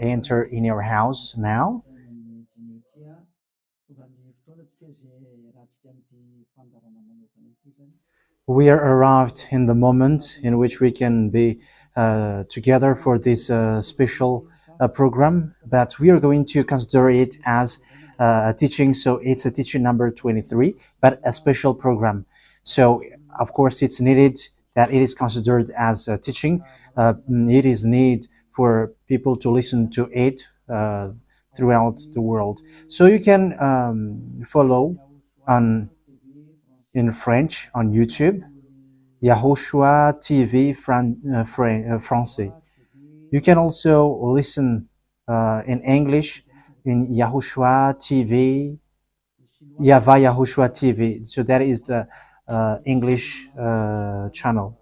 enter in your house now. We are arrived in the moment in which we can be together for this special program, but we are going to consider it as a teaching. So it's a teaching number 23, but a special program. So of course it's needed that it is considered as a teaching. It is need for people to listen to it throughout the world. So you can follow on in French on YouTube, YAHOSHUAH TV Français. You can also listen in English in YAHOSHUAH TV, YAHVAH YAHOSHUAH TV. So that is the English channel.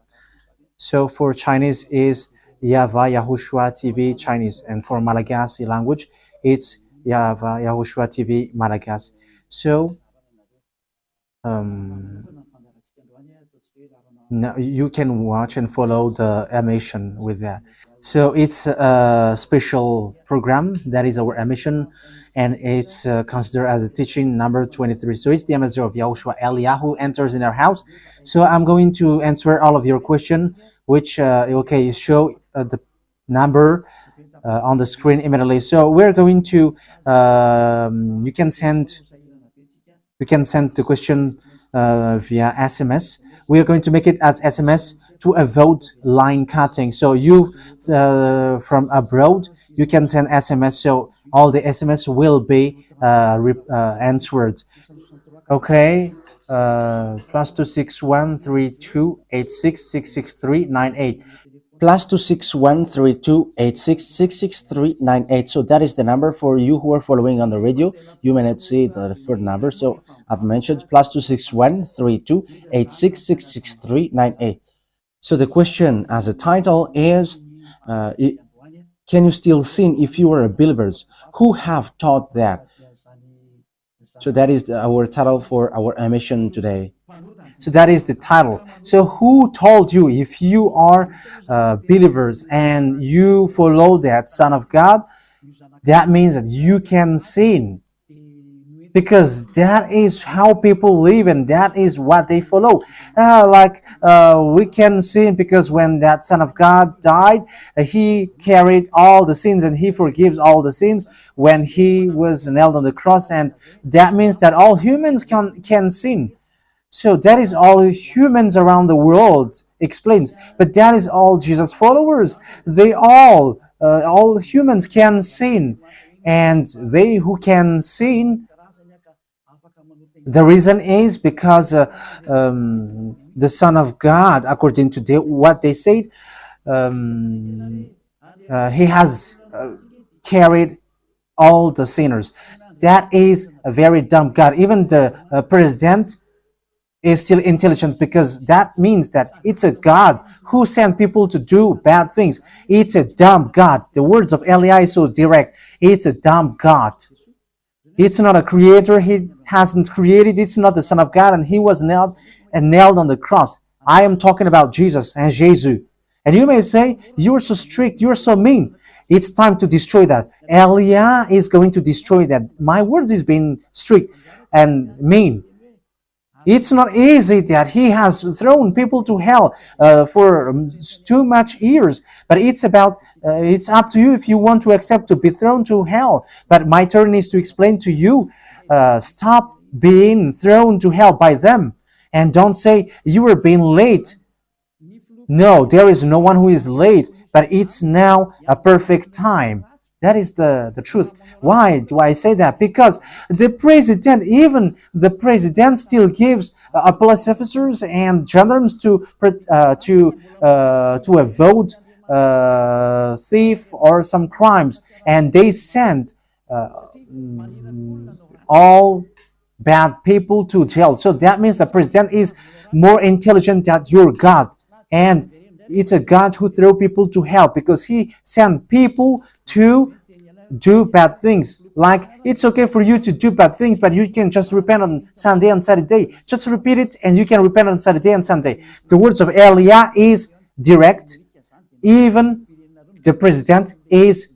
So for Chinese is YAHVAH YAHOSHUAH TV Chinese, and for Malagasy language it's YAHVAH YAHOSHUAH TV Malagasy. So now you can watch and follow the emission with that. So it's a special program that is our emission, and it's considered as a teaching number 23. So it's the ambassador of Yahushua Eliyahu enters in our house. So I'm going to answer all of your question, which okay, show the number on the screen immediately. So we're going to you can send the question via SMS. We are going to make it as SMS to avoid line cutting. So you from abroad, you can send SMS. So all the SMS will be answered. Okay. +2613286666398. +2613286666398. So that is the number for you who are following on the radio. You may not see the third number, so I've mentioned +2613286666398. So the question as a title is, can you still sin if you are believers? Who have taught that? So that is our title for our emission today. So that is the title. So who told you, if you are believers and you follow that Son of God, that means that you can sin? Because that is how people live and that is what they follow. We can sin because when that Son of God died, he carried all the sins and he forgives all the sins when he was nailed on the cross, and that means that all humans can sin. So that is all humans around the world explains. But that is all Jesus followers. They all humans can sin. And they who can sin, the reason is because the Son of God, according to what they said, he has carried all the sinners. That is a very dumb God. Even the president is still intelligent, because that means that it's a God who sent people to do bad things. It's a dumb God. The words of Eli is so direct. It's a dumb God. It's not a creator. He hasn't created. It's not the Son of God, and he was nailed on the cross. I am talking about Jesus and Jesus. And you may say, you're so strict, you're so mean. It's time to destroy that. Eliah is going to destroy that. My words is being strict and mean. It's not easy that he has thrown people to hell for too much years. But it's up to you if you want to accept to be thrown to hell. But my turn is to explain to you, stop being thrown to hell by them. And don't say you were being late. No, there is no one who is late, but it's now a perfect time. That is the truth. Why do I say that? Because even the president still gives police officers and gendarmes to avoid thief or some crimes, and they send all bad people to jail. So that means the president is more intelligent than your God, and it's a God who throw people to hell because he sent people to do bad things. Like, it's okay for you to do bad things, but you can just repent on Sunday and Saturday. Just repeat it and you can repent on Saturday and Sunday. The words of Eliah is direct. Even the president is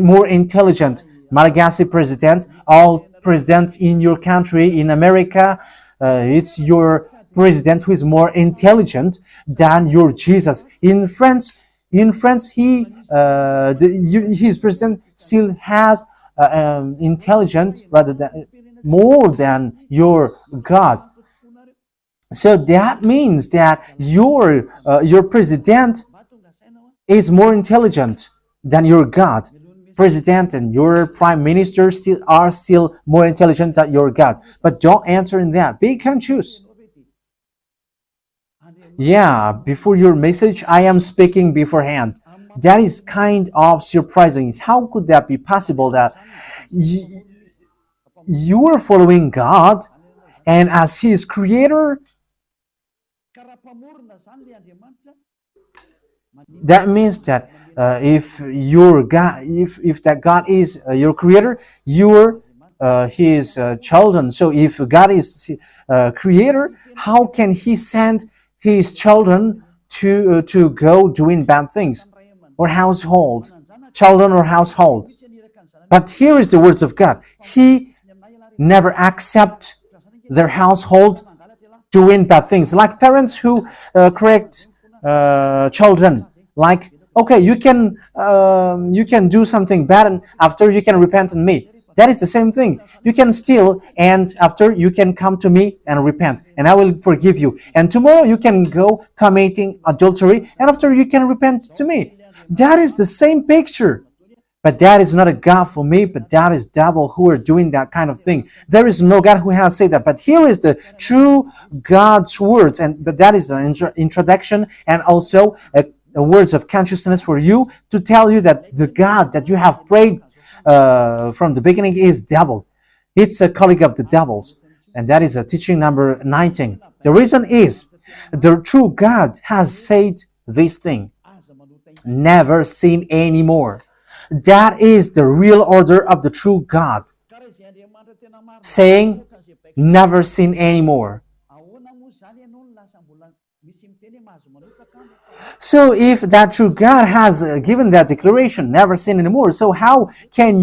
more intelligent. Malagasy president, all presidents in your country, in America, it's your president who is more intelligent than your Jesus. In France, his president still has intelligent rather than more than your God. So that means that your president is more intelligent than your God. President and your prime minister are still more intelligent than your God. But don't answer in that. Be conscious. Yeah, before your message, I am speaking beforehand. That is kind of surprising. How could that be possible that you are following God and as His creator? That means that if your God, if that God is your creator, you're His children. So if God is creator, how can He send His children to go doing bad things or children or household? But here is the words of God. He never accept their household doing bad things, like parents who correct children. Like, okay, you can do something bad, and after you can repent on me. That is the same thing. You can steal, and after you can come to me and repent, and I will forgive you. And tomorrow you can go committing adultery, and after you can repent to me. That is the same picture. But that is not a God for me, but that is devil who are doing that kind of thing. There is no God who has said that. But here is the true God's words, but that is an introduction and also a words of consciousness for you to tell you that the God that you have prayed from the beginning is devil. It's a colleague of the devils. And that is a teaching number 19. The reason is the true God has said this thing. Never sin anymore. That is the real order of the true God. Saying, never sin anymore. So if that true God has given that declaration, never sin anymore, so how can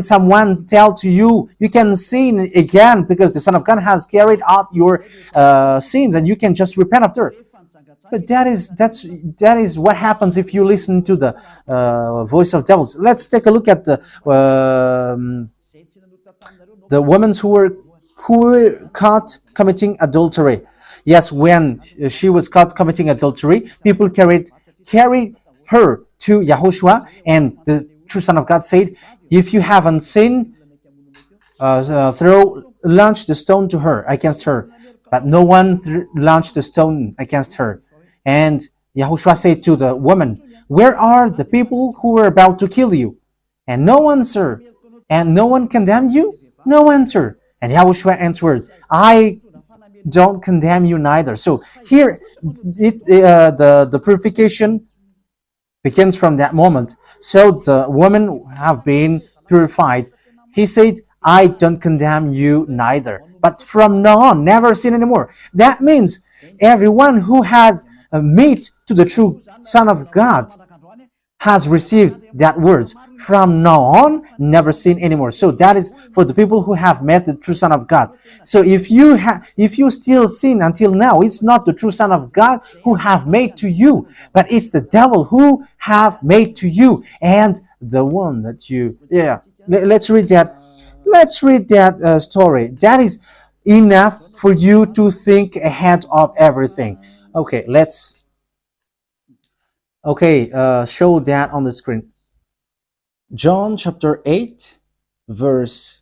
someone tell to you, you can sin again because the Son of God has carried out your sins and you can just repent after? But that is what happens if you listen to the voice of devils. Let's take a look at the women who were caught committing adultery. Yes, when she was caught committing adultery, people carried her to YAHOSHUAH, and the true Son of God said, "If you haven't sinned, launch the stone to her against her." But no one launched the stone against her. And YAHOSHUAH said to the woman, "Where are the people who were about to kill you?" And no answer. And no one condemned you? No answer. And YAHOSHUAH answered, "I don't condemn you neither." So here, the purification begins from that moment. So the women have been purified. He said, "I don't condemn you neither. But from now on, never sin anymore." That means everyone who has met to the true Son of God has received that words. From now on, never sin anymore. So that is for the people who have met the true Son of God. So if you still sin until now, it's not the true Son of God who have made to you, but it's the devil who have made to you. And the one that you, let's read that. Let's read that story. That is enough for you to think ahead of everything. Okay, show that on the screen. John chapter 8, verse.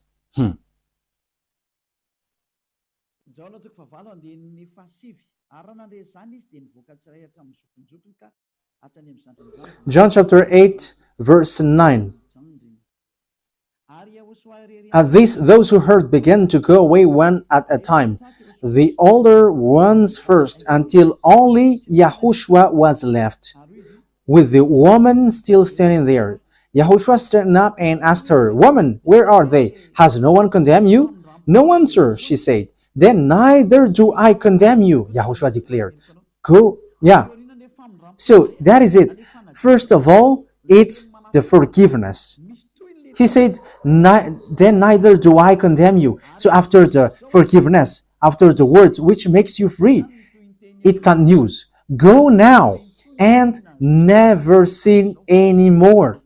John chapter 8, verse 9. At this, those who heard began to go away one at a time, the older ones first, until only YAHOSHUAH was left, with the woman still standing there. YAHOSHUAH straightened up and asked her, "Woman, where are they? Has no one condemned you?" "No one, sir," she said. "Then neither do I condemn you," YAHOSHUAH declared. Go, So that is it. First of all, it's the forgiveness. He said, then neither do I condemn you. So after the forgiveness, after the words which makes you free, it continues. Go now and never sin anymore.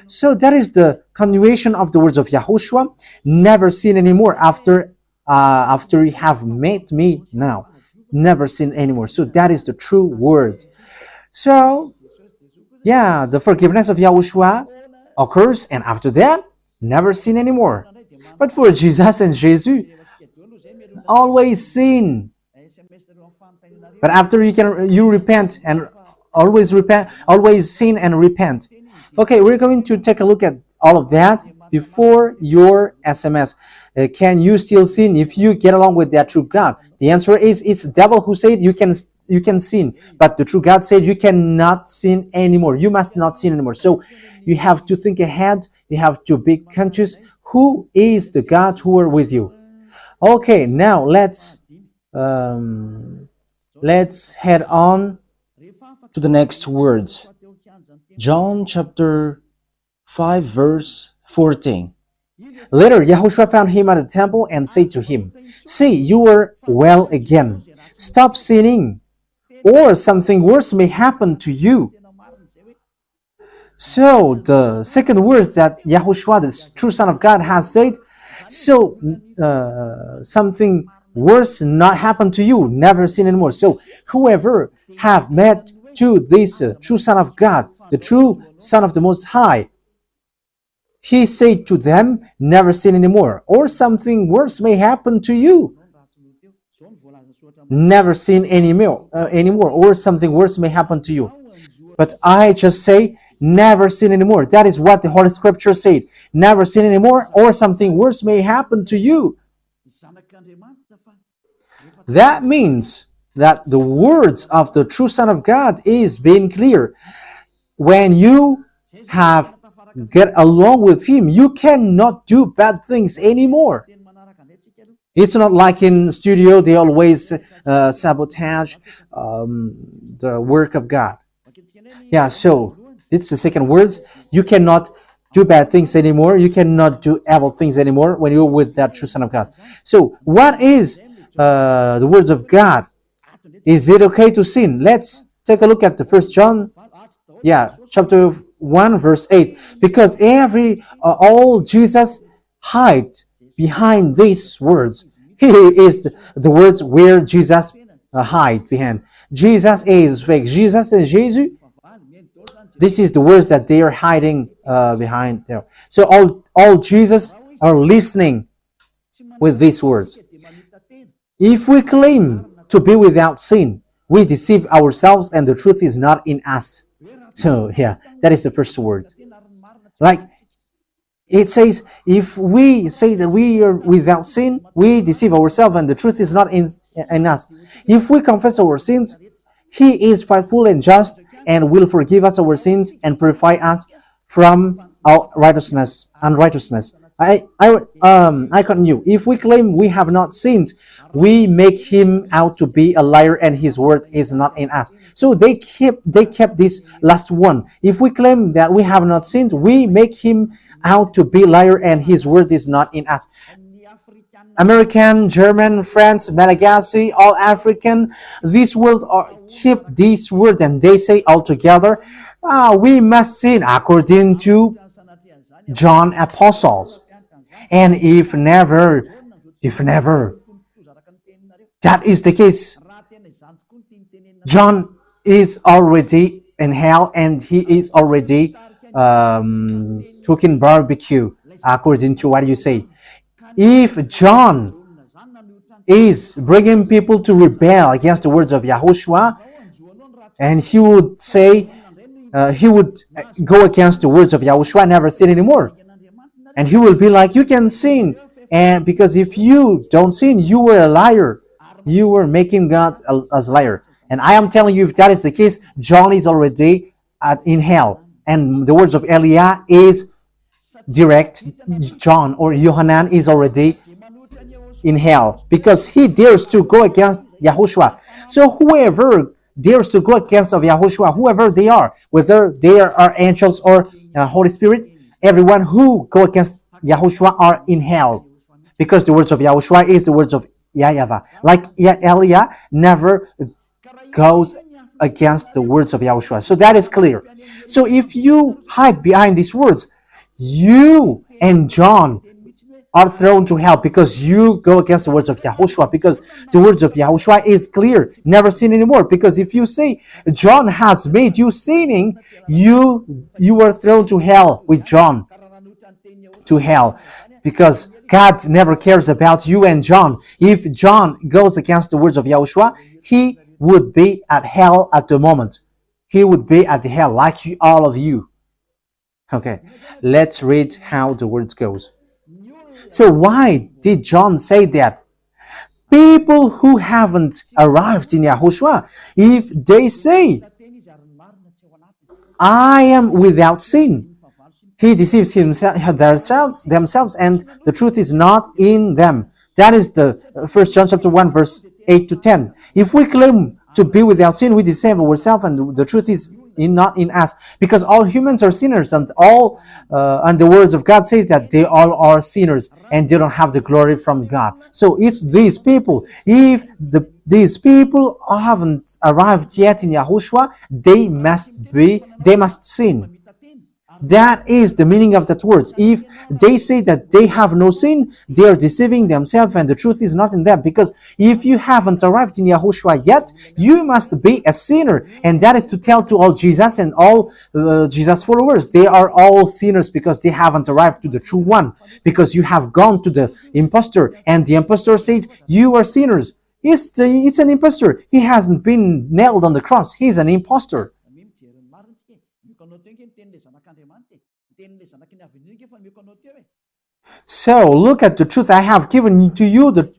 So that is the continuation of the words of Yahushua. Never sin anymore after you have met me now. Never sin anymore. So that is the true word. So yeah, the forgiveness of Yahushua occurs, and after that, never sin anymore. But for Jesus and Jesus, always sin. But after you repent and always sin and repent. Okay, we're going to take a look at all of that before your SMS. Can you still sin if you get along with that true God? The answer is it's the devil who said you can sin, but the true God said you cannot sin anymore. You must not sin anymore. So you have to think ahead. You have to be conscious who is the God who are with you. Okay, now let's head on to the next words. John chapter 5 verse 14. Later, Yahushua found him at the temple and said to him, "See, you are well again. Stop sinning, or something worse may happen to you." So the second words that Yahushua, the true Son of God, has said, so something worse not happen to you, never sin anymore. So whoever have met to this true Son of God, the true Son of the Most High, he said to them, never sin anymore, or something worse may happen to you. Never sin anymore, or something worse may happen to you. But I just say, never sin anymore. That is what the Holy Scripture said. Never sin anymore, or something worse may happen to you. That means that the words of the true Son of God is being clear. When you have get along with him, you cannot do bad things anymore. It's not like in studio they always sabotage the work of God. Yeah, so it's the second words. You cannot do bad things anymore. You cannot do evil things anymore when you're with that true Son of God. So what is the words of God? Is it okay to sin? Let's take a look at the First John, chapter 1 verse 8. Because all Jesus hide behind these words. Here is the words where Jesus hide behind. Jesus is fake. Jesus and Jesus. This is the words that they are hiding behind there. So all Jesus are listening with these words. If we claim to be without sin, we deceive ourselves and the truth is not in us. So yeah, that is the first word. Like it says, if we say that we are without sin, we deceive ourselves and the truth is not in us. If we confess our sins, he is faithful and just and will forgive us our sins and purify us from our unrighteousness. I continue. If we claim we have not sinned, we make him out to be a liar and his word is not in us. So they kept this last one. If we claim that we have not sinned, we make him out to be liar and his word is not in us. American, German, French, Malagasy, all African, this world keep this word and they say all together, we must sin according to John Apostles. And if never, that is the case, John is already in hell and he is already cooking barbecue, according to what you say. If John is bringing people to rebel against the words of Yahushua, and he would say, he would go against the words of Yahushua, never sin anymore. And he will be like, you can sin. And because if you don't sin, you were a liar. You were making God as a liar. And I am telling you, if that is the case, John is already in hell. And the words of Eliah is direct. John or Yohanan is already in hell because he dares to go against Yahushua. So whoever dares to go against of Yahushua, whoever they are, whether they are angels or Holy Spirit, everyone who go against Yahushua are in hell. Because the words of Yahushua is the words of YAHVAH. Like Elia never goes against the words of Yahushua. So that is clear. So if you hide behind these words, you and John are thrown to hell because you go against the words of Yahushua, because the words of Yahushua is clear, never sin anymore. Because if you say John has made you sinning, you are thrown to hell with John, to hell, because God never cares about you and John. If John goes against the words of Yahushua, he would be at hell at the moment. He would be at the hell like all of you. Okay, let's read how the words goes. So why did John say that? People who haven't arrived in Yahushua, if they say, I am without sin, he deceives themselves, and the truth is not in them. That is the 1 John chapter 1, verse 8 to 10. If we claim to be without sin, we deceive ourselves, and the truth is not in us, because all humans are sinners, and the words of God says that they all are sinners and they don't have the glory from God. So it's these people. If these people haven't arrived yet in Yahushua, they must sin. That is the meaning of that words. If they say that they have no sin, they are deceiving themselves, and the truth is not in them. Because if you haven't arrived in Yahushua yet, you must be a sinner. And that is to tell to all Jesus and all Jesus followers. They are all sinners because they haven't arrived to the true one. Because you have gone to the impostor, and the impostor said, you are sinners. It's an impostor. He hasn't been nailed on the cross. He's an impostor. So look at the truth I have given to you, the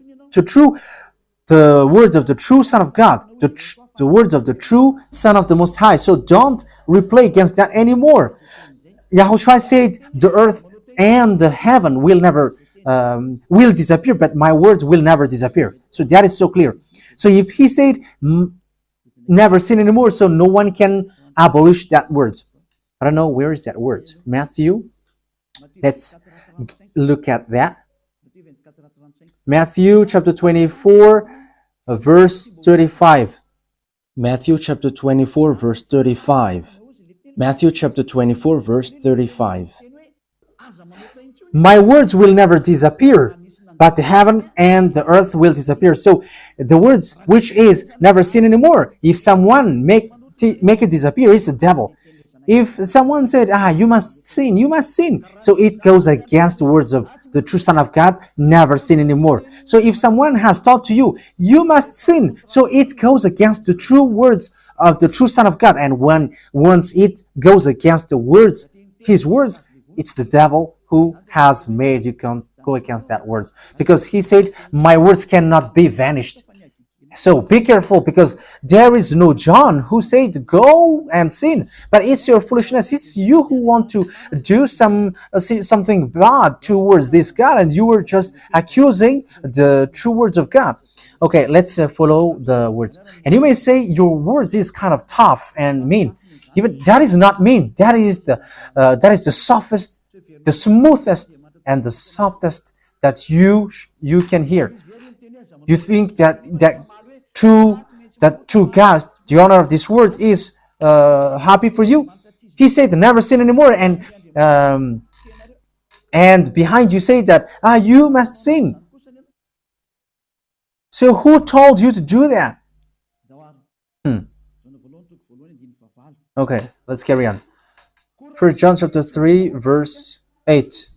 words of the true Son of God, the words of the true Son of the Most High. So don't replay against that anymore. Yahushua said the earth and the heaven will never will disappear, but my words will never disappear. So that is so clear. So if he said never sin anymore, so no one can abolish that words. I don't know, where is that word? Matthew. Let's look at that. Matthew chapter 24, verse 35. Matthew chapter 24, verse 35. Matthew chapter 24, verse 35. My words will never disappear, but the heaven and the earth will disappear. So the words which is never sin anymore, if someone make it disappear, it's the devil. If someone said, you must sin, so it goes against the words of the true Son of God, never sin anymore. So if someone has taught to you, you must sin, so it goes against the true words of the true Son of God. And once it goes against the words, his words, it's the devil who has made you go against that words. Because he said, my words cannot be vanished. So be careful, because there is no John who said go and sin, but it's your foolishness. It's you who want to do something bad towards this God, and you were just accusing the true words of God. Okay, let's follow the words. And you may say your words is kind of tough and mean. Even that is not mean. That is the softest, the smoothest, and the softest that you can hear. You think that true God, the owner of this world, is happy for you? He said never sin anymore, and behind you say that you must sin. So who told you to do that? Okay, let's carry on. 1 John chapter 3, verse 8.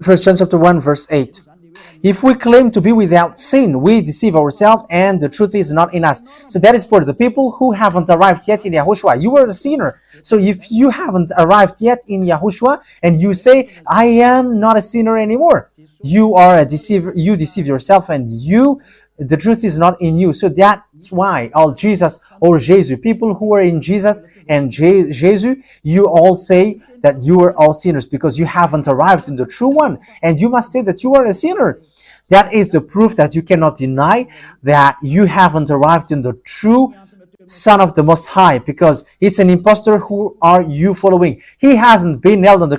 1 John chapter 1, verse 8. If we claim to be without sin, we deceive ourselves, and the truth is not in us. So that is for the people who haven't arrived yet in Yahushua. You are a sinner. So if you haven't arrived yet in Yahushua, and you say, I am not a sinner anymore, you are a deceiver. You deceive yourself, and the truth is not in you. So that's why all Jesus or Jesus, people who are in Jesus and Jesus, you all say that you are all sinners, because you haven't arrived in the true one, and you must say that you are a sinner. That is the proof that you cannot deny that you haven't arrived in the true Son of the Most High, because it's an impostor. Who are you following? He hasn't been nailed on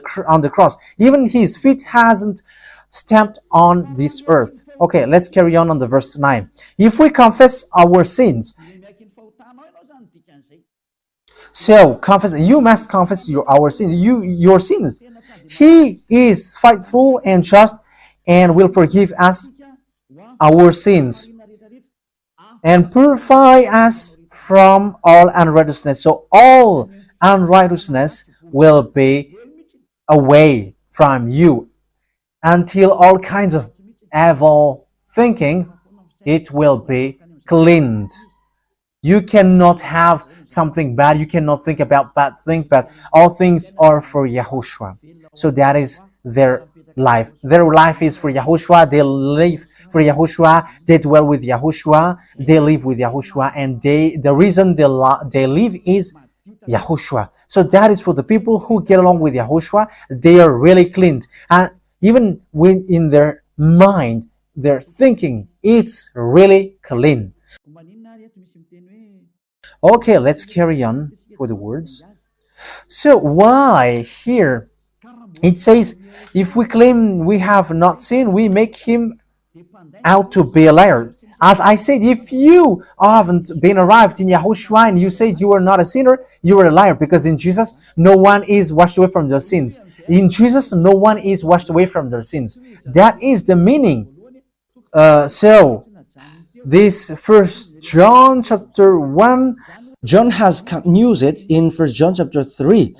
the cross. Even his feet hasn't stamped on this earth. Okay, let's carry on the verse 9. If we confess our sins, so confess, you must confess our sins, your sins. He is faithful and just and will forgive us our sins and purify us from all unrighteousness. So all unrighteousness will be away from you until all kinds of evil thinking, it will be cleaned. You cannot have something bad. You cannot think about bad things, but all things are for Yahushua. So that is their life. Their life is for Yahushua. They live for Yahushua. They dwell with Yahushua. They live with Yahushua. And the reason they live is Yahushua. So that is for the people who get along with Yahushua. They are really cleaned. And even when in their mind, their thinking, it's really clean. Okay, let's carry on for the words. So why here it says, if we claim we have not sinned, we make him out to be a liar. As I said, if you haven't been arrived in Yahushua and you said you are not a sinner, you are a liar, because in Jesus no one is washed away from their sins. In Jesus no one is washed away from their sins. That is the meaning. So this First John chapter 1, John has continued it in First John chapter 3.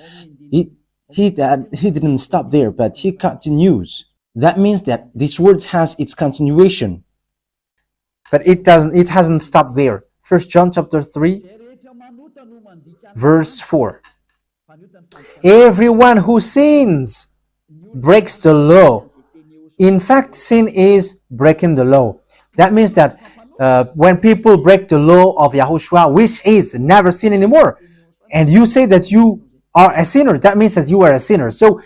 He didn't stop there, but he continues. That means that this word has its continuation. But it hasn't stopped there. First John chapter 3, verse 4. Everyone who sins breaks the law. In fact, sin is breaking the law. That means that when people break the law of Yahushua, which is never sin anymore, and you say that you are a sinner, that means that you are a sinner. So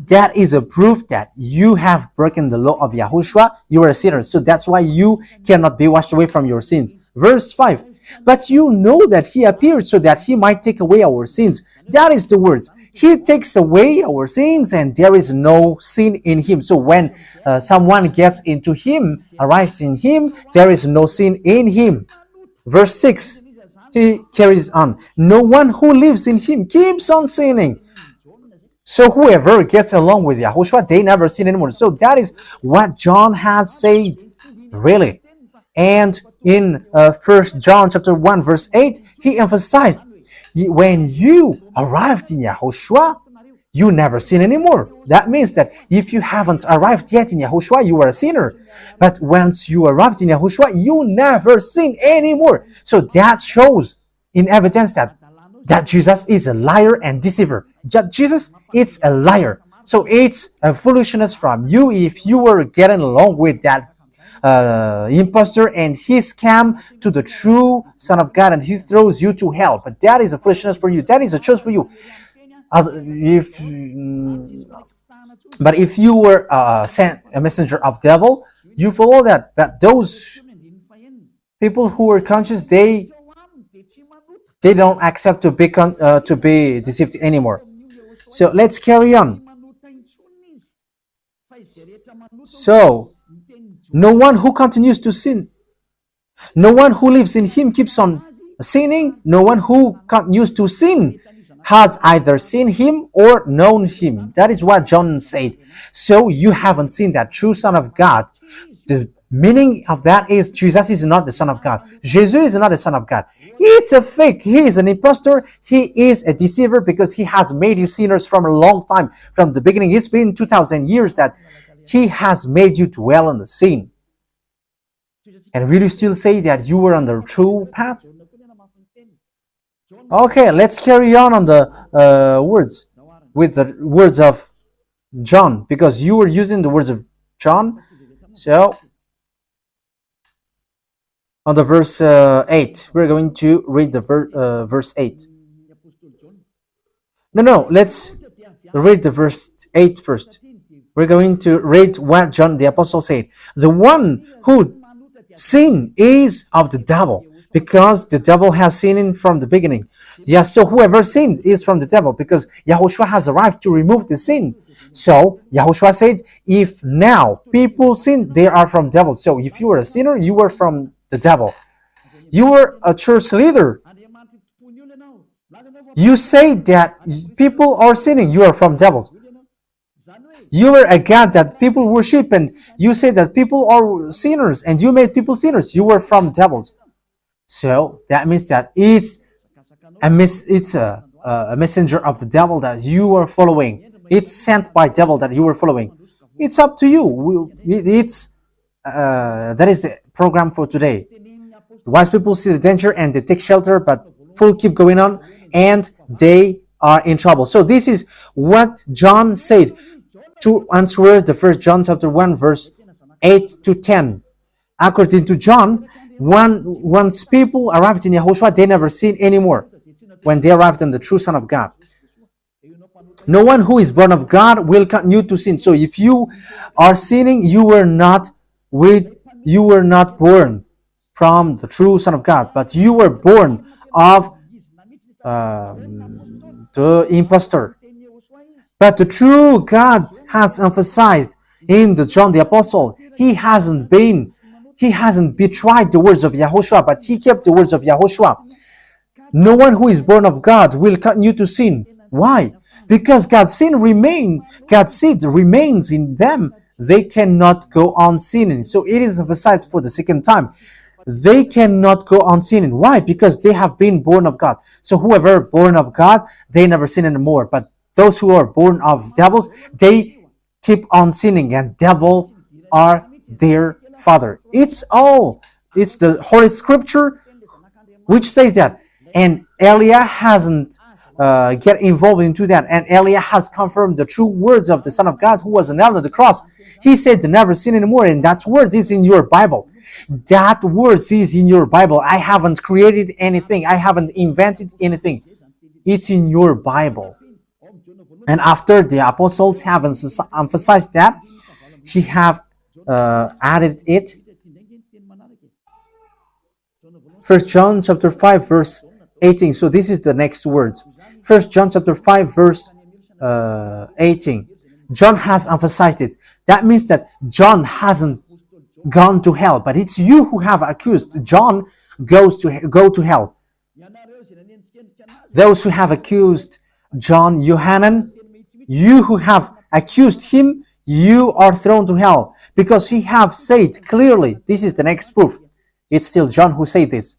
that is a proof that you have broken the law of Yahushua. You are a sinner. So that's why you cannot be washed away from your sins. Verse 5. But you know that he appeared so that he might take away our sins. That is the words. He takes away our sins and there is no sin in him. So when someone gets into him, arrives in him, there is no sin in him. Verse 6. He carries on. No one who lives in him keeps on sinning. So whoever gets along with Yahushua, they never sin anymore. So that is what John has said, really. And in 1 John chapter 1 verse 8, he emphasized, when you arrived in Yahushua, you never sin anymore. That means that if you haven't arrived yet in Yahushua, you are a sinner. But once you arrived in Yahushua, you never sin anymore. So that shows in evidence that Jesus is a liar and deceiver. Jesus is a liar. So it's a foolishness from you if you were getting along with that impostor and he scam to the true Son of God and he throws you to hell. But that is a foolishness for you. That is a choice for you. But if you were sent a messenger of devil, you follow that. But those people who are conscious, they don't accept to be deceived anymore. So let's carry on. So no one who continues to sin, no one who lives in him keeps on sinning. No one who continues to sin has either seen him or known him. That is what John said. So you haven't seen that true Son of God. The meaning of that is Jesus is not the Son of God. Jesus is not the Son of God. It's a fake. He is an impostor. He is a deceiver because he has made you sinners from a long time. From the beginning, it's been 2,000 years that he has made you dwell on the sin. And will you still say that you were on the true path? Okay, let's carry on the words with the words of John, because you were using the words of John. So on the verse 8, we're going to read the verse 8. No, let's read the verse 8 first. We're going to read what John the Apostle said. The one who sin is of the devil, because the devil has sinned from the beginning. Yes, so whoever sinned is from the devil, because Yahushua has arrived to remove the sin. So Yahushua said, if now people sin, they are from devil. So if you were a sinner, you were from the devil. You were a church leader. You say that people are sinning, you are from devils. You were a God that people worship, and you say that people are sinners, and you made people sinners, you were from devils. So that means that it's a messenger of the devil that you are following. It's sent by devil that you are following. It's up to you. That is the program for today. The wise people see the danger and they take shelter, but fool keep going on and they are in trouble. So this is what John said to answer the 1 John chapter 1 verse 8 to 10. According to John, once people arrived in Yahushua, they never sin anymore when they arrived in the true Son of God. No one who is born of God will continue to sin. So if you are sinning, you were not born from the true Son of God, but you were born of the impostor. But the true God has emphasized in the John the Apostle, he hasn't betrayed the words of Yahushua, but he kept the words of Yahushua. No one who is born of God will continue to sin. Why? Because God's seed remains in them. They cannot go on sinning. So it is emphasized for the second time. They cannot go on sinning. Why? Because they have been born of God. So whoever born of God, they never sin anymore. But those who are born of devils, they keep on sinning, and devil are their father. It's the Holy Scripture which says that. And Elia hasn't get involved into that. And Elia has confirmed the true words of the Son of God who was nailed on the cross. He said to never sin anymore, and that word is in your Bible. That word is in your Bible. I haven't created anything. I haven't invented anything. It's in your Bible. And after the apostles have emphasized that, he have added it. 1 John chapter 5 verse 18. So this is the next words. 1 John chapter 5 verse 18. John has emphasized it. That means that John hasn't gone to hell, but it's you who have accused John go to hell. Those who have accused John Yohanan, you who have accused him, you are thrown to hell, because he have said clearly. This is the next proof. It's still John who said this.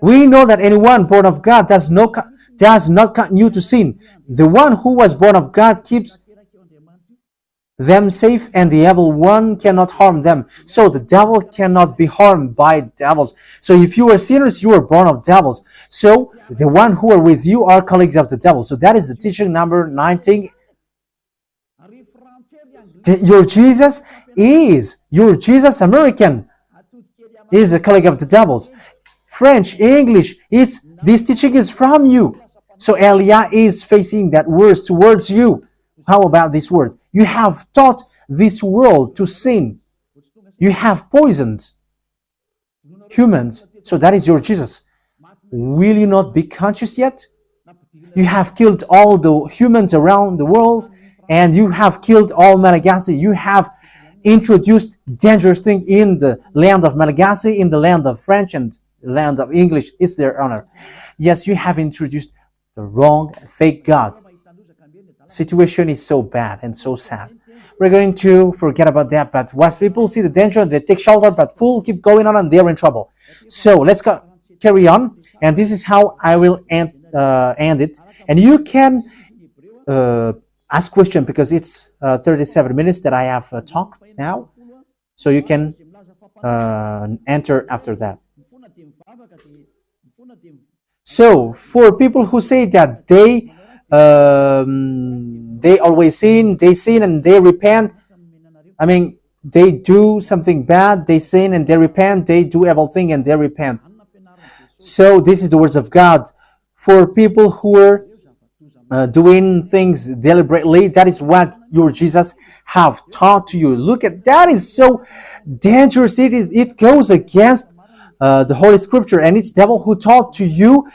We know that anyone born of God does not continue to sin. The one who was born of God keeps them safe, and the evil one cannot harm them. So the devil cannot be harmed by devils. So if you are sinners, you are born of devils. So the one who are with you are colleagues of the devil. So that is the teaching number 19. Your Jesus American is a colleague of the devils. French, English, this teaching is from you. So Elia is facing that words towards you. How about these words? You have taught this world to sin. You have poisoned humans. So that is your Jesus. Will you not be conscious yet? You have killed all the humans around the world, and you have killed all Malagasy. You have introduced dangerous things in the land of Malagasy, in the land of French, and the land of English. It's their honor. Yes, you have introduced the wrong, fake God. Situation is so bad and so sad. We're going to forget about that, but once people see the danger, they take shelter, but fools keep going on and they're in trouble. So let's carry on, and this is how I will end it. And you can ask question, because it's 37 minutes that I have talked now, so you can enter after that. So for people who say that they always sin, and they repent. I mean, they do something bad, they sin and they repent. They do evil thing and they repent. So this is the words of God for people who are doing things deliberately. That is what your Jesus have taught to you. Look at that, is so dangerous. It goes against the Holy Scripture, and it's devil who taught to you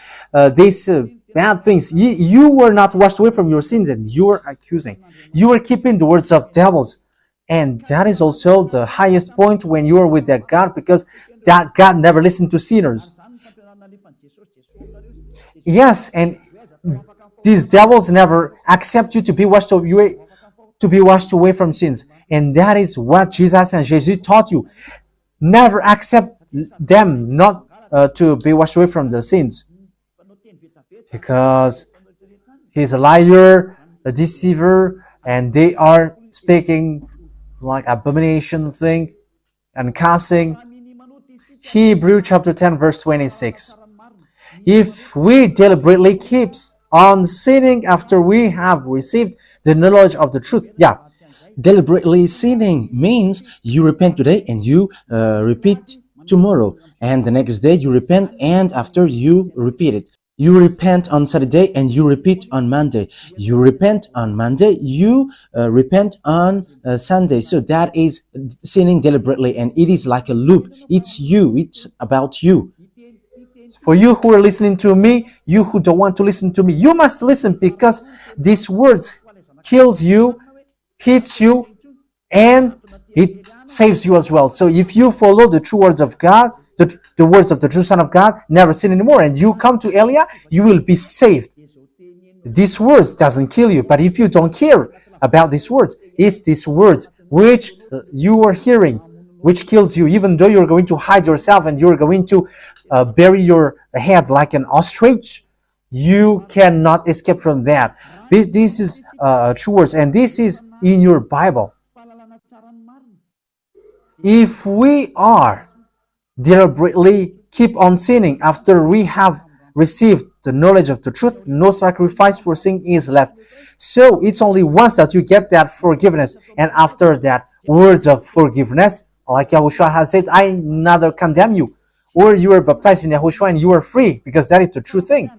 these bad things. You were not washed away from your sins, and you are accusing. You are keeping the words of devils, and that is also the highest point when you are with that God, because that God never listened to sinners. Yes, and these devils never accept you to be washed away from sins, and that is what Jesus and Jesus taught you. Never accept them not to be washed away from the sins, because he's a liar, a deceiver, and they are speaking like abomination thing and cussing. Hebrew chapter 10 verse 26. If we deliberately keep on sinning after we have received the knowledge of the truth, Deliberately sinning means you repent today and you repeat tomorrow, and the next day you repent, and after you repeat it. You repent on Saturday and you repeat on Monday. You repent on Monday, you repent on Sunday. So that is sinning deliberately, and it is like a loop. It's you, it's about you. for you who are listening to me, you who don't want to listen to me, you must listen, because these words kills you, hits you, and it saves you as well. So if you follow the true words of God, the words of the true Son of God, never sin anymore, and you come to Elia, you will be saved. These words doesn't kill you, but if you don't care about these words, it's these words which you are hearing, which kills you, even though you're going to hide yourself and you're going to bury your head like an ostrich. You cannot escape from that. This is true words, and this is in your Bible. If we are deliberately keep on sinning after we have received the knowledge of the truth, no sacrifice for sin is left. So it's only once that you get that forgiveness, and after that words of forgiveness, like Yahushua has said, I neither condemn you, or you were baptized in Yahushua and you are free, because that is the true thing.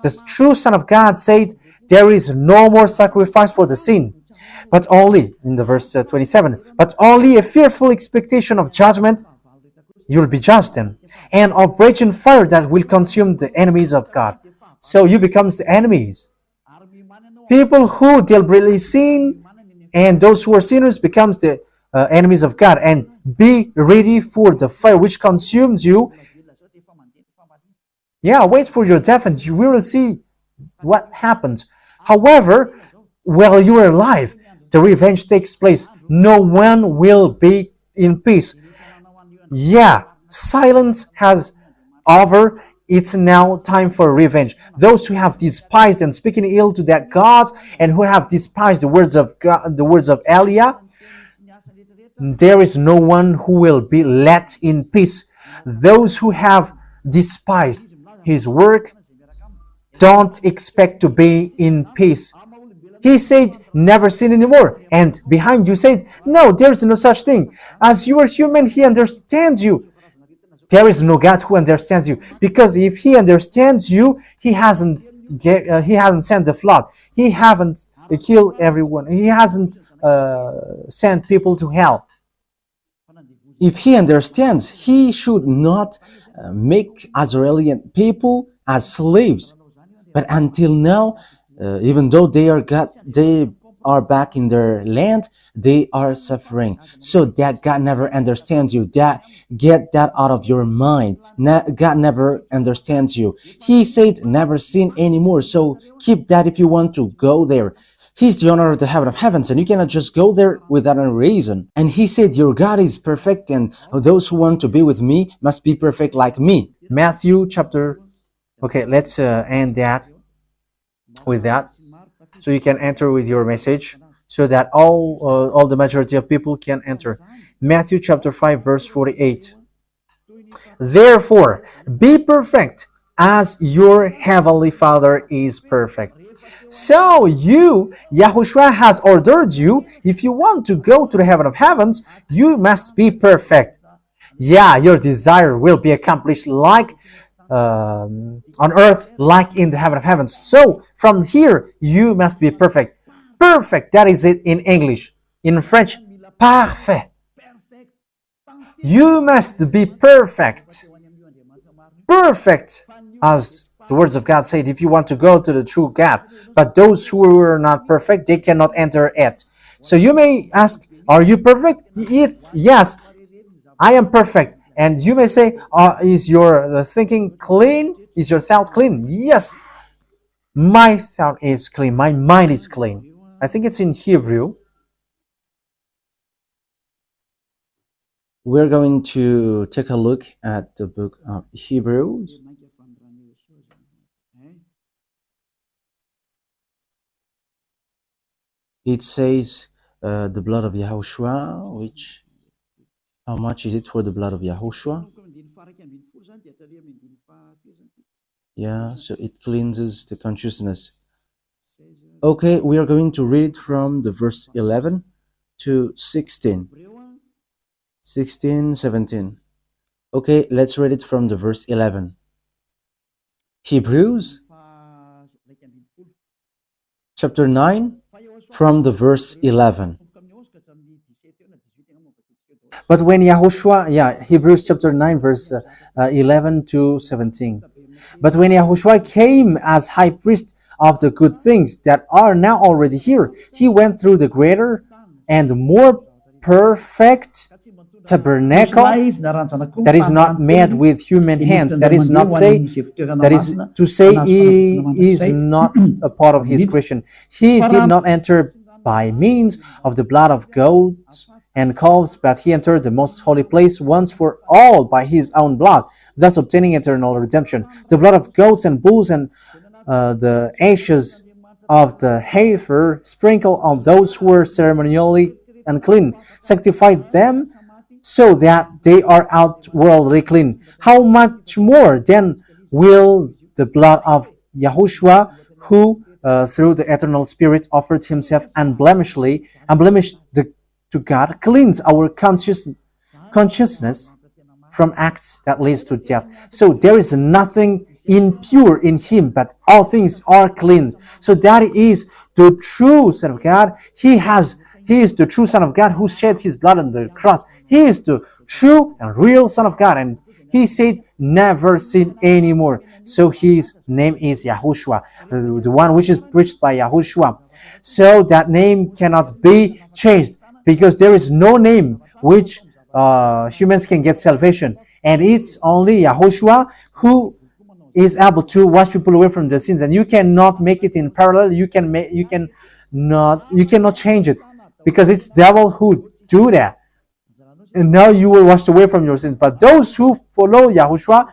The true Son of God said, there is no more sacrifice for the sin, but only, in the verse 27, but only a fearful expectation of judgment. You will be judged then, and of raging fire that will consume the enemies of God. So you become the enemies. People who deliberately sin and those who are sinners becomes the enemies of God, and be ready for the fire which consumes you. Wait for your death and you will see what happens. However, while you are alive, the revenge takes place. No one will be in peace. Silence has over. It's now time for revenge. Those who have despised and speaking ill to that God, and who have despised the words of God, the words of Elia, there is no one who will be let in peace. Those who have despised his work don't expect to be in peace. He said, never sin anymore. And behind you said, no, there is no such thing. As you are human, he understands you. There is no God who understands you, because if he understands you, he hasn't sent the flood. He haven't killed everyone. He hasn't sent people to hell. If he understands, he should not make Israeli people as slaves. But until now, even though they are back in their land, they are suffering. So that God never understands you. Get that out of your mind. God never understands you. He said never sin anymore. So keep that if you want to go there. He's the owner of the heaven of heavens, and you cannot just go there without a reason. And he said, your God is perfect, and those who want to be with me must be perfect like me. Matthew chapter... Okay, let's end that with that. So you can enter with your message, so that all the majority of people can enter. Matthew chapter 5 verse 48. Therefore, be perfect as your heavenly Father is perfect. So Yahushua has ordered you, if you want to go to the heaven of heavens, you must be perfect. Your desire will be accomplished like on earth like in the heaven of heavens. So from here, you must be perfect. Perfect, that is it in English. In French, parfait. You must be perfect. Perfect, as the words of God said, if you want to go to the true God. But those who are not perfect, they cannot enter it. So you may ask, are you perfect? Yes, I am perfect. And you may say, is your thinking clean? Is your thought clean? Yes, my thought is clean. My mind is clean. I think it's in Hebrew. We're going to take a look at the book of Hebrews. It says the blood of Yahushua, which, how much is it for the blood of Yahushua? Yeah, so it cleanses the consciousness. Okay, we are going to read from the verse 11 to 16. 16, 17. Okay, let's read it from the verse 11. Hebrews chapter 9 from the verse 11. But when Yahushua, Hebrews chapter 9, verse 11 to 17. But when Yahushua came as high priest of the good things that are now already here, he went through the greater and more perfect tabernacle that is not made with human hands. That is to say he is not a part of his creation. He did not enter by means of the blood of goats and calves, but he entered the most holy place once for all by his own blood, thus obtaining eternal redemption. The blood of goats and bulls and the ashes of the heifer sprinkled on those who were ceremonially unclean, sanctified them so that they are outwardly clean. How much more then will the blood of Yahushua, who through the eternal Spirit offered himself unblemished to God, cleanse our consciousness from acts that leads to death. So there is nothing impure in him, but all things are clean. So that is the true Son of God. He is the true Son of God who shed his blood on the cross. He is the true and real Son of God, and he said never sin anymore. So his name is Yahushua, the one which is preached by Yahushua. So that name cannot be changed, because there is no name which humans can get salvation, and it's only Yahushua who is able to wash people away from their sins. And you cannot make it in parallel. You cannot change it, because it's devil who do that. And now you will wash away from your sins. But those who follow Yahushua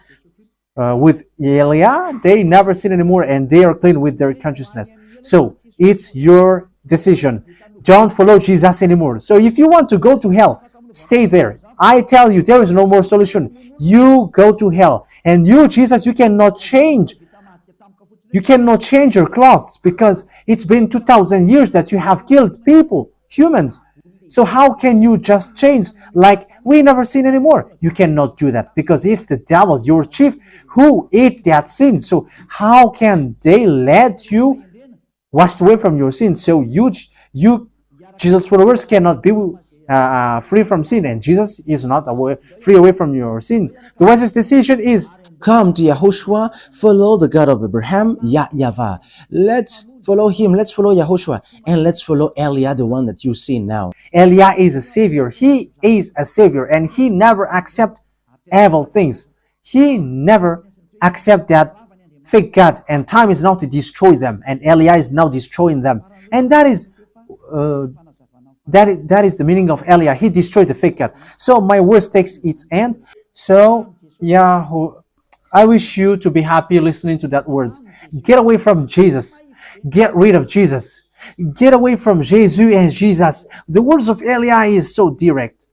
with Elia, they never sin anymore, and they are clean with their consciousness. So it's your decision. Don't follow Jesus anymore. So if you want to go to hell, stay there. I tell you, there is no more solution. You go to hell. And you, Jesus, you cannot change. You cannot change your clothes, because it's been 2,000 years that you have killed people, humans. So how can you just change like we never sin anymore? You cannot do that, because it's the devil, your chief, who ate that sin. So how can they let you wash away from your sin? So you Jesus followers cannot be free from sin, and Jesus is not free away from your sin. The wisest decision is come to Yahushua, follow the God of Abraham, YAHVAH. Let's follow him, let's follow Yahushua, and let's follow Elia, the one that you see now. Elia is a savior. He is a savior, and he never accept evil things. He never accept that fake God, and time is now to destroy them, and Elia is now destroying them. And that is the meaning of Elia. He destroyed the fake God. So my words takes its end. So I wish you to be happy listening to that words. Get away from Jesus. Get rid of Jesus. Get away from Jesus and Jesus. The words of Elia is so direct.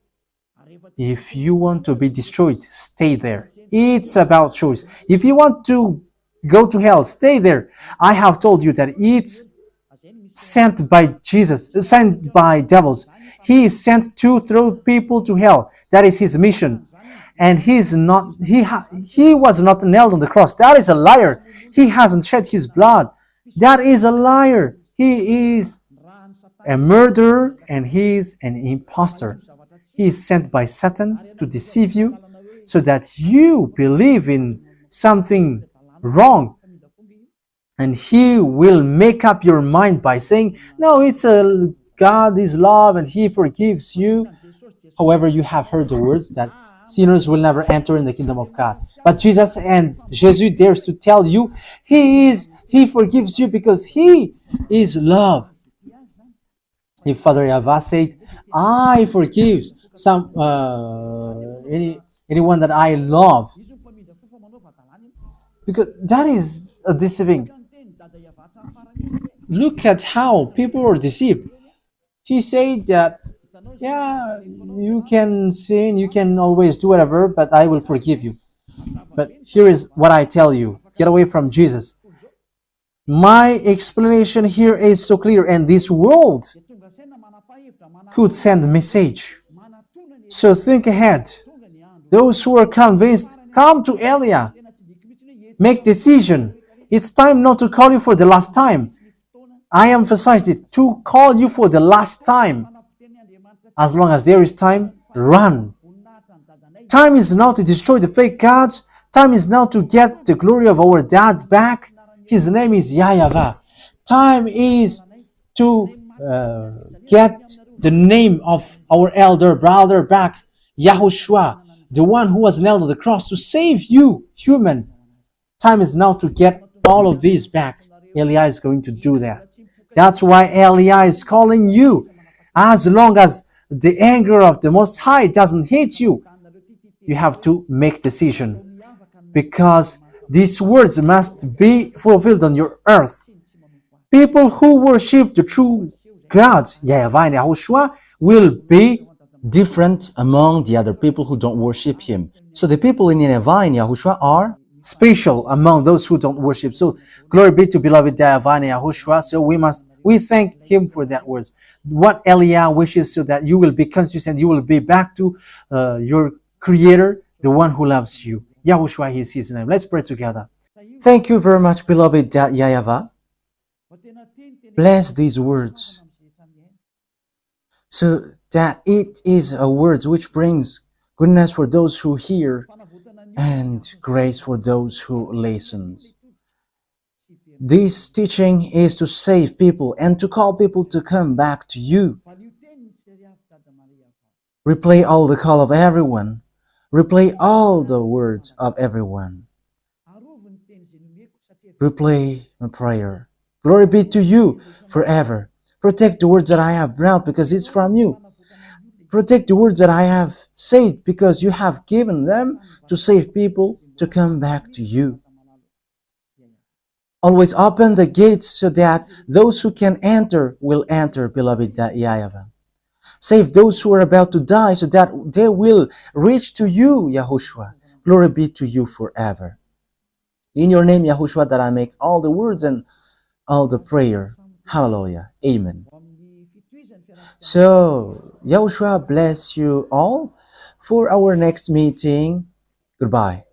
If you want to be destroyed, stay there. It's about choice. If you want to go to hell, stay there. I have told you that it's sent by Jesus, sent by devils. He is sent to throw people to hell. That is his mission. and he was not nailed on the cross. That is a liar. He hasn't shed his blood. That is a liar. He is a murderer and he is an impostor. He is sent by Satan to deceive you so that you believe in something wrong, and he will make up your mind by saying, no, it's a God is love and he forgives you. However, you have heard the words that sinners will never enter in the kingdom of God. But Jesus dares to tell you he forgives you because he is love. If Father YAHVAH said, I forgive anyone that I love, because that is a deceiving. Look at how people are deceived. He said that, yeah, you can sin, you can always do whatever, but I will forgive you. But here is what I tell you. Get away from Jesus. My explanation here is so clear, and this world could send a message. So think ahead. Those who are convinced, come to Elia. Make decision. It's time not to call you for the last time. I emphasized it, to call you for the last time. As long as there is time, run. Time is now to destroy the fake gods. Time is now to get the glory of our dad back. His name is YAHVAH. Time is to get the name of our elder brother back, YAHOSHUAH, the one who was nailed on the cross to save you, human. Time is now to get all of these back. Elia is going to do that. That's why Elia is calling you. As long as the anger of the Most High doesn't hit you, you have to make decision, because these words must be fulfilled on your earth. People who worship the true God, YAHVAH and YAHOSHUAH, will be different among the other people who don't worship him. So the people in YAHVAH and YAHOSHUAH are special among those who don't worship. So glory be to beloved YAHVAH and YAHOSHUAH. So we thank him for that words. What Elia wishes, so that you will be conscious and you will be back to your Creator, the one who loves you. YAHOSHUAH is his name. Let's pray together. Thank you very much, beloved YAHVAH. Bless these words, so that it is a word which brings goodness for those who hear and grace for those who listen. This teaching is to save people and to call people to come back to you. Replay all the call of everyone. Replay all the words of everyone. Replay my prayer. Glory be to you forever. Protect the words that I have brought, because it's from you. Protect the words that I have said, because you have given them to save people to come back to you. Always open the gates so that those who can enter will enter, beloved YAHVAH. Save those who are about to die so that they will reach to you, YAHOSHUAH. Glory be to you forever. In your name, YAHOSHUAH, that I make all the words and all the prayer. Hallelujah. Amen. So, YAHOSHUAH bless you all for our next meeting. Goodbye.